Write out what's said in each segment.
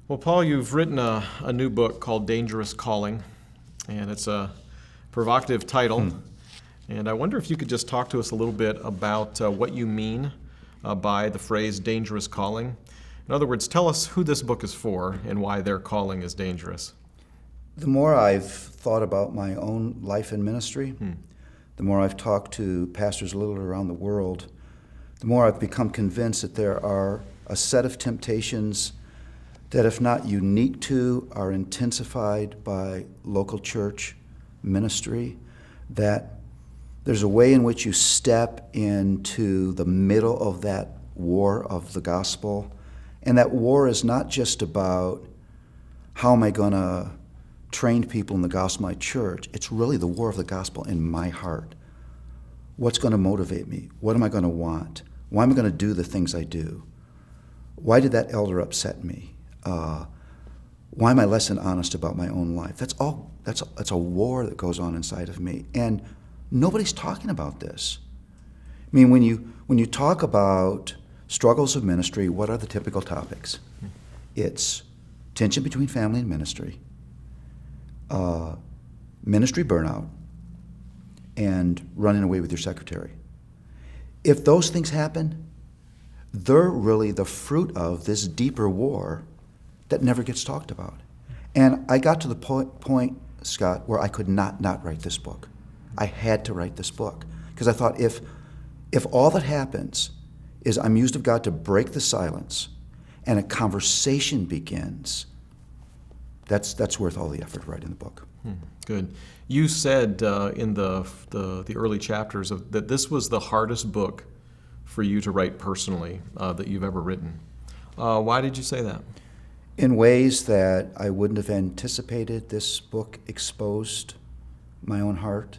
Well, Paul, you've written a new book called Dangerous Calling, and it's a provocative title. And I wonder if you could just talk to us a little bit about what you mean by the phrase dangerous calling. In other words, tell us who this book is for and why their calling is dangerous. The more I've thought about my own life and ministry, the more I've talked to pastors littered around the world, the more I've become convinced that there are a set of temptations that, if not unique to, are intensified by local church ministry, that there's a way in which you step into the middle of that war of the gospel. And that war is not just about how am I going to train people in the gospel in my church. It's really the war of the gospel in my heart. What's going to motivate me? What am I going to want? Why am I going to do the things I do? Why did that elder upset me? Why am I less than honest about my own life? That's a war that goes on inside of me. And nobody's talking about this. I mean, when you talk about struggles of ministry, what are the typical topics? It's tension between family and ministry, ministry burnout, and running away with your secretary. If those things happen, they're really the fruit of this deeper war that never gets talked about. And I got to the point, Scott, where I could not write this book. I had to write this book because I thought if all that happens is I'm used of God to break the silence and a conversation begins, that's worth all the effort of writing the book. Good. You said in the early chapters that this was the hardest book for you to write personally that you've ever written. Why did you say that? In ways that I wouldn't have anticipated, this book exposed my own heart.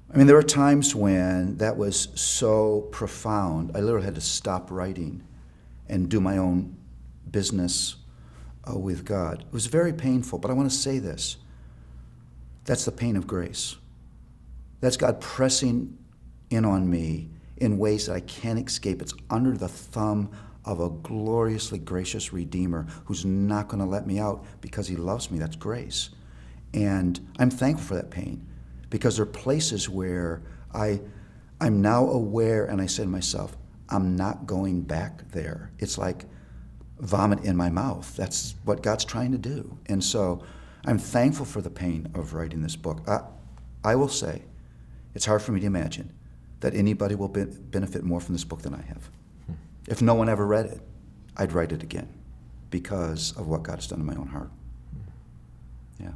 I mean, there were times when that was so profound, I literally had to stop writing and do my own business with God. It was very painful, but I want to say this. That's the pain of grace. That's God pressing in on me in ways that I can't escape. It's under the thumb of a gloriously gracious Redeemer who's not going to let me out because he loves me. That's grace. And I'm thankful for that pain because there are places where I'm now aware and I say to myself, I'm not going back there. It's like vomit in my mouth. That's what God's trying to do. And so I'm thankful for the pain of writing this book. I will say, it's hard for me to imagine that anybody will benefit more from this book than I have. If no one ever read it, I'd write it again because of what God has done in my own heart. Yeah.